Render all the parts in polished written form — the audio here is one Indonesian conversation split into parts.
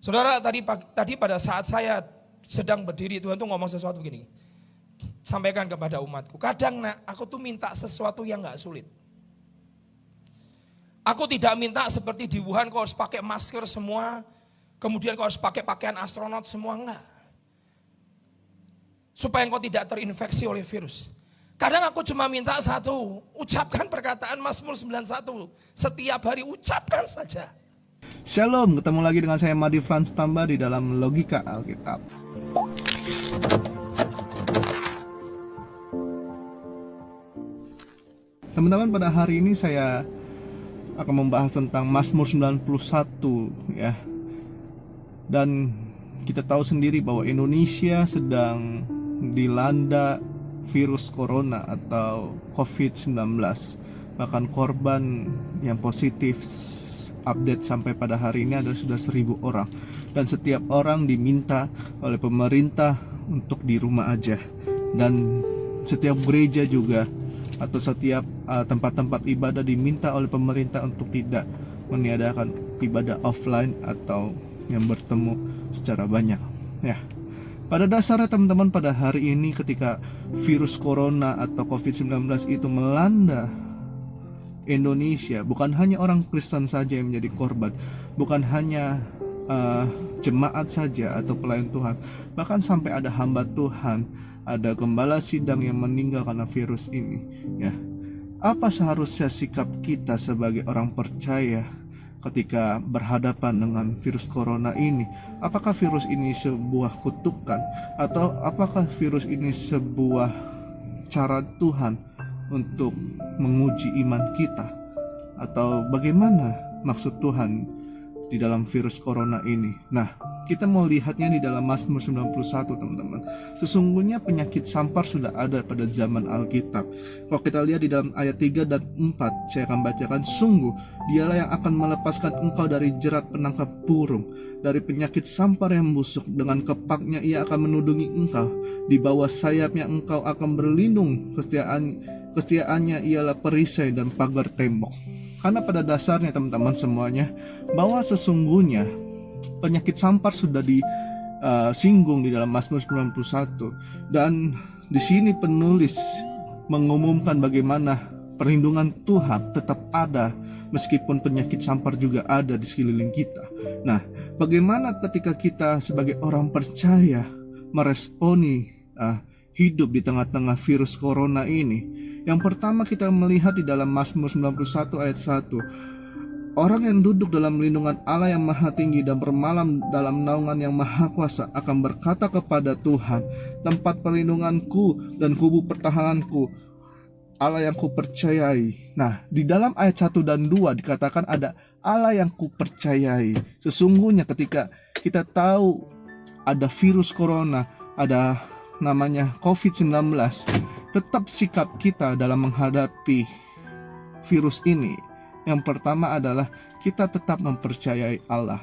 Saudara, tadi pada saat saya sedang berdiri, Tuhan tuh ngomong sesuatu begini. Sampaikan kepada umatku, kadang nak, aku tuh minta sesuatu yang gak sulit. Aku tidak minta seperti di Wuhan kau harus pakai masker semua, kemudian kau harus pakai pakaian astronot semua, enggak. Supaya engkau tidak terinfeksi oleh virus. Kadang aku cuma minta satu, ucapkan perkataan Mazmur 91. Setiap hari ucapkan saja. Shalom, ketemu lagi dengan saya Madi Frans Tamba di dalam Logika Alkitab. Teman-teman, pada hari ini saya akan membahas tentang Mazmur 91 ya. Dan kita tahu sendiri bahwa Indonesia sedang dilanda virus corona atau COVID-19. Bahkan korban yang positif update sampai pada hari ini ada sudah 1.000 orang. Dan setiap orang diminta oleh pemerintah untuk di rumah aja. Dan setiap gereja juga atau setiap tempat-tempat ibadah diminta oleh pemerintah untuk tidak meniadakan ibadah offline atau yang bertemu secara banyak ya. Pada dasarnya teman-teman, pada hari ini ketika virus corona atau COVID-19 itu melanda Indonesia, bukan hanya orang Kristen saja yang menjadi korban, bukan hanya jemaat saja atau pelayan Tuhan, bahkan sampai ada hamba Tuhan, ada gembala sidang yang meninggal karena virus ini ya. Apa seharusnya sikap kita sebagai orang percaya ketika berhadapan dengan virus corona ini? Apakah virus ini sebuah kutukan atau apakah virus ini sebuah cara Tuhan untuk menguji iman kita? Atau bagaimana maksud Tuhan di dalam virus corona ini? Nah, kita mau lihatnya di dalam Mazmur 91 teman-teman. Sesungguhnya penyakit sampar sudah ada pada zaman Alkitab. Kalau kita lihat di dalam ayat 3 dan 4, saya akan bacakan. Sungguh dialah yang akan melepaskan engkau dari jerat penangkap burung, dari penyakit sampar yang busuk. Dengan kepaknya ia akan menudungi engkau, di bawah sayapnya engkau akan berlindung. Kesetiaannya ialah perisai dan pagar tembok. Karena pada dasarnya teman-teman semuanya, bahwa sesungguhnya penyakit sampar sudah disinggung di dalam Mazmur 91. Dan di sini penulis mengumumkan bagaimana perlindungan Tuhan tetap ada meskipun penyakit sampar juga ada di sekeliling kita. Nah, bagaimana ketika kita sebagai orang percaya meresponi hidup di tengah-tengah virus corona ini? Yang pertama kita melihat di dalam Mazmur 91 ayat 1. Orang yang duduk dalam lindungan Allah yang maha tinggi dan bermalam dalam naungan yang maha kuasa akan berkata kepada Tuhan, tempat perlindunganku dan kubu pertahananku, Allah yang kupercayai. Nah, di dalam ayat 1 dan 2 dikatakan ada Allah yang kupercayai. Sesungguhnya ketika kita tahu ada virus corona, ada namanya COVID-19, tetap sikap kita dalam menghadapi virus ini, yang pertama adalah kita tetap mempercayai Allah.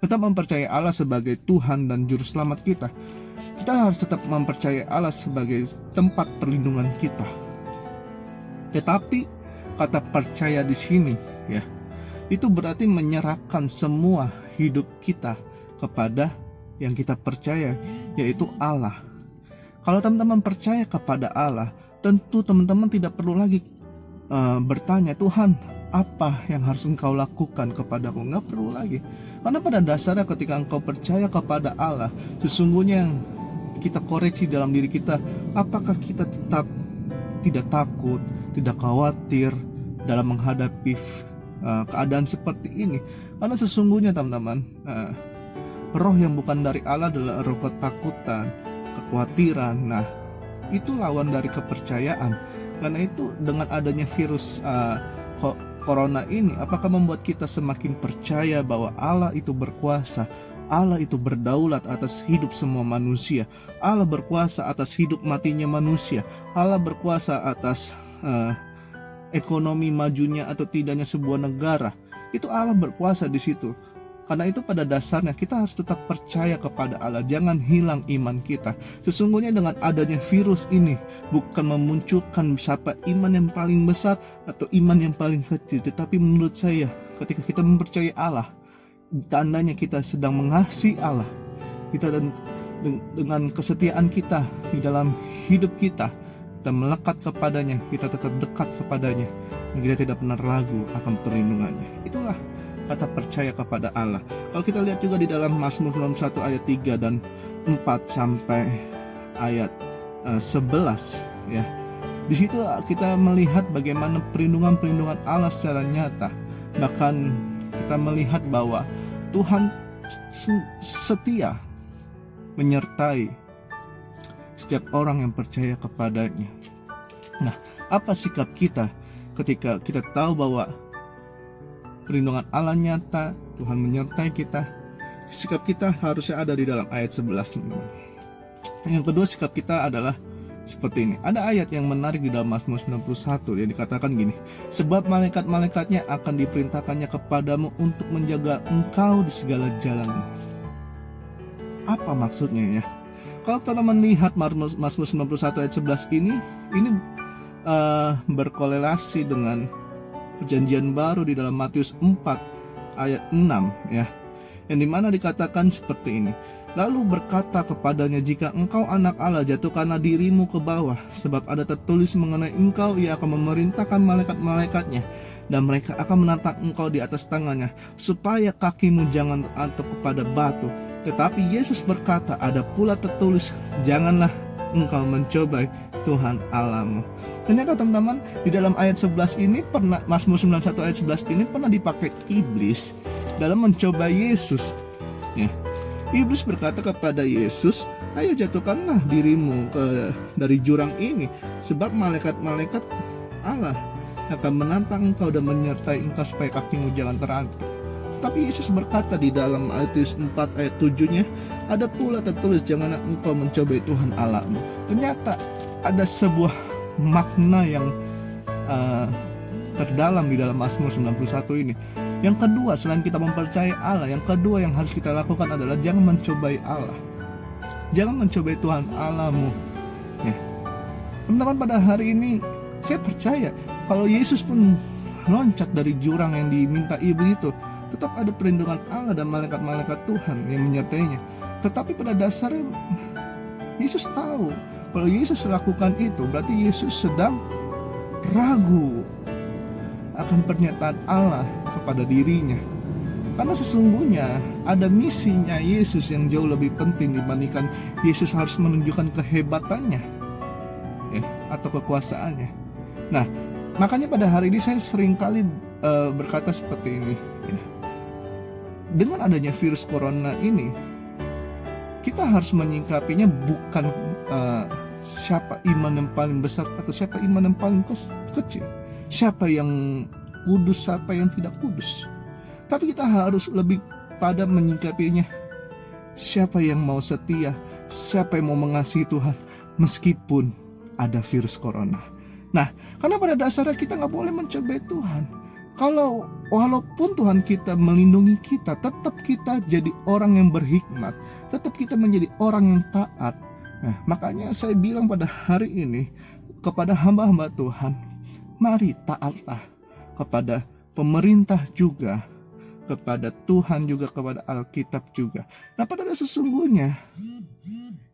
Tetap mempercayai Allah sebagai Tuhan dan Juru Selamat kita. Kita harus tetap mempercayai Allah sebagai tempat perlindungan kita. Tetapi kata percaya di sini ya, itu berarti menyerahkan semua hidup kita kepada yang kita percaya, yaitu Allah. Kalau teman-teman percaya kepada Allah, tentu teman-teman tidak perlu lagi bertanya, Tuhan apa yang harus engkau lakukan kepadaku? Enggak perlu lagi. Karena pada dasarnya ketika engkau percaya kepada Allah, sesungguhnya yang kita koreksi dalam diri kita, apakah kita tetap tidak takut, tidak khawatir dalam menghadapi keadaan seperti ini? Karena sesungguhnya teman-teman, roh yang bukan dari Allah adalah roh ketakutan, kekhawatiran. Nah, itu lawan dari kepercayaan. Karena itu dengan adanya virus corona ini, apakah membuat kita semakin percaya bahwa Allah itu berkuasa, Allah itu berdaulat atas hidup semua manusia, Allah berkuasa atas hidup matinya manusia, Allah berkuasa atas ekonomi majunya atau tidaknya sebuah negara. Itu Allah berkuasa di situ. Karena itu pada dasarnya kita harus tetap percaya kepada Allah. Jangan hilang iman kita. Sesungguhnya dengan adanya virus ini bukan memunculkan siapa iman yang paling besar atau iman yang paling kecil. Tetapi menurut saya ketika kita mempercayai Allah, tandanya kita sedang mengasihi Allah. Kita dengan kesetiaan kita di dalam hidup kita melekat kepadanya, kita tetap dekat kepadanya, dan kita tidak pernah ragu akan perlindungannya. Itulah kata percaya kepada Allah. Kalau kita lihat juga di dalam Mazmur 91 ayat 3 dan 4 sampai ayat 11 ya. Di situ kita melihat bagaimana perlindungan Allah secara nyata. Bahkan kita melihat bahwa Tuhan setia menyertai setiap orang yang percaya kepadanya. Nah, apa sikap kita ketika kita tahu bahwa perlindungan Allah nyata, Tuhan menyertai kita? Sikap kita harusnya ada di dalam ayat 11, teman-teman. Yang kedua, sikap kita adalah seperti ini. Ada ayat yang menarik di dalam Mazmur 91 yang dikatakan gini, sebab malaikat-malaikatnya akan diperintahkannya kepadamu untuk menjaga engkau di segala jalanmu. Apa maksudnya ya? Kalau teman-teman lihat Mazmur 91 ayat 11 ini berkorelasi dengan perjanjian baru di dalam Matius 4 ayat 6 ya, yang dimana dikatakan seperti ini, lalu berkata kepadanya, jika engkau anak Allah, jatuhkanlah dirimu ke bawah, sebab ada tertulis mengenai engkau, ia akan memerintahkan malaikat-malaikatnya, dan mereka akan menantang engkau di atas tangannya, supaya kakimu jangan terantuk kepada batu. Tetapi Yesus berkata, ada pula tertulis, janganlah engkau mencobai Tuhan Allahmu. Ternyata teman-teman, di dalam ayat 11 ini pernah, Mazmur 91 ayat 11 ini pernah dipakai iblis dalam mencoba Yesus ya. Iblis berkata kepada Yesus, ayo jatuhkanlah dirimu dari jurang ini, sebab malaikat-malaikat Allah akan menantang engkau dan menyertai engkau supaya kakimu jangan terantuk. Tapi Yesus berkata di dalam Matius 4 ayat 7-nya, ada pula tertulis, janganlah engkau mencobai Tuhan Allahmu. Ternyata ada sebuah makna yang terdalam di dalam Mazmur 91 ini. Yang kedua, selain kita mempercayai Allah, yang kedua yang harus kita lakukan adalah jangan mencobai Allah. Jangan mencobai Tuhan Allahmu ya. Teman-teman, pada hari ini saya percaya kalau Yesus pun loncat dari jurang yang diminta iblis itu, tetap ada perlindungan Allah dan malaikat-malaikat Tuhan yang menyertainya. Tetapi pada dasarnya Yesus tahu kalau Yesus lakukan itu berarti Yesus sedang ragu akan pernyataan Allah kepada dirinya. Karena sesungguhnya ada misinya Yesus yang jauh lebih penting dibandingkan Yesus harus menunjukkan kehebatannya ya, atau kekuasaannya. Nah, makanya pada hari ini saya seringkali berkata seperti ini ya. Dengan adanya virus corona ini, kita harus menyingkapinya bukan siapa iman yang paling besar atau siapa iman yang paling kecil, siapa yang kudus, siapa yang tidak kudus. Tapi kita harus lebih pada menyingkapinya, siapa yang mau setia, siapa yang mau mengasihi Tuhan meskipun ada virus corona. Nah, karena pada dasarnya kita gak boleh mencobai Tuhan. Walaupun Tuhan kita melindungi kita, tetap kita jadi orang yang berhikmat, tetap kita menjadi orang yang taat. Nah, makanya saya bilang pada hari ini kepada hamba-hamba Tuhan, mari taatlah kepada pemerintah juga, kepada Tuhan juga, kepada Alkitab juga. Nah, pada sesungguhnya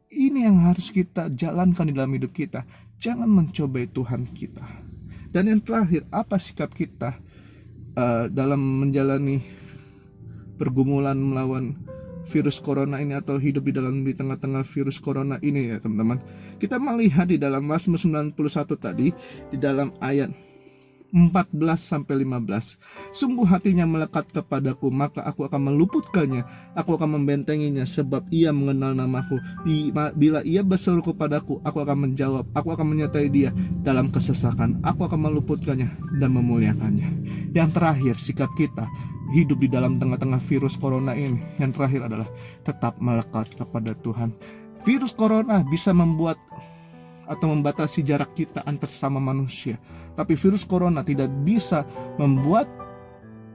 ini yang harus kita jalankan di dalam hidup kita. Jangan mencobai Tuhan kita. Dan yang terakhir, apa sikap kita dalam menjalani pergumulan melawan virus corona ini atau hidup di tengah-tengah virus corona ini ya teman-teman. Kita melihat di dalam Mazmur 91 tadi, di dalam ayat 14-15, sungguh hatinya melekat kepadaku, maka aku akan meluputkannya, aku akan membentenginya, sebab ia mengenal namaku. Bila ia berseru kepadaku, aku akan menjawab, aku akan menyertai dia dalam kesesakan, aku akan meluputkannya dan memuliakannya. Yang terakhir, sikap kita hidup di dalam tengah-tengah virus corona ini, yang terakhir adalah tetap melekat kepada Tuhan. Virus corona bisa membuat atau membatasi jarak kita antar sesama manusia, tapi virus corona tidak bisa membuat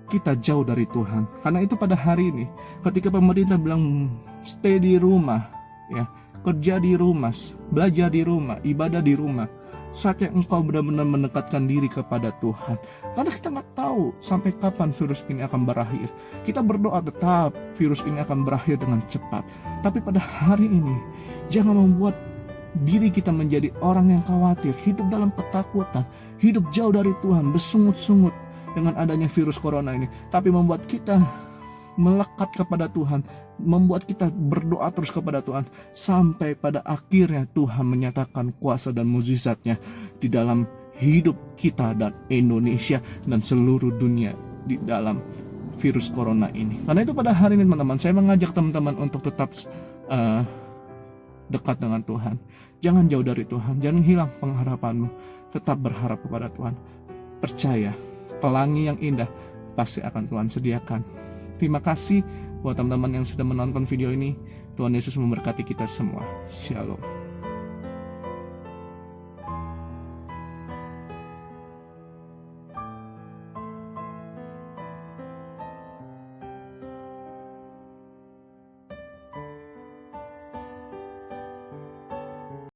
kita jauh dari Tuhan. Karena itu pada hari ini ketika pemerintah bilang stay di rumah ya, kerja di rumah, belajar di rumah, ibadah di rumah. Saatnya engkau benar-benar mendekatkan diri kepada Tuhan. Karena kita nggak tahu sampai kapan virus ini akan berakhir. Kita berdoa tetap virus ini akan berakhir dengan cepat. Tapi pada hari ini, jangan membuat diri kita menjadi orang yang khawatir, hidup dalam ketakutan, hidup jauh dari Tuhan, bersungut-sungut dengan adanya virus corona ini. Tapi membuat kita melekat kepada Tuhan, membuat kita berdoa terus kepada Tuhan, sampai pada akhirnya Tuhan menyatakan kuasa dan mukjizatnya di dalam hidup kita dan Indonesia dan seluruh dunia di dalam virus corona ini. Karena itu pada hari ini teman-teman, saya mengajak teman-teman untuk tetap dekat dengan Tuhan. Jangan jauh dari Tuhan, jangan hilang pengharapanmu, tetap berharap kepada Tuhan. Percaya, pelangi yang indah pasti akan Tuhan sediakan. Terima kasih buat teman-teman yang sudah menonton video ini. Tuhan Yesus memberkati kita semua. Shalom.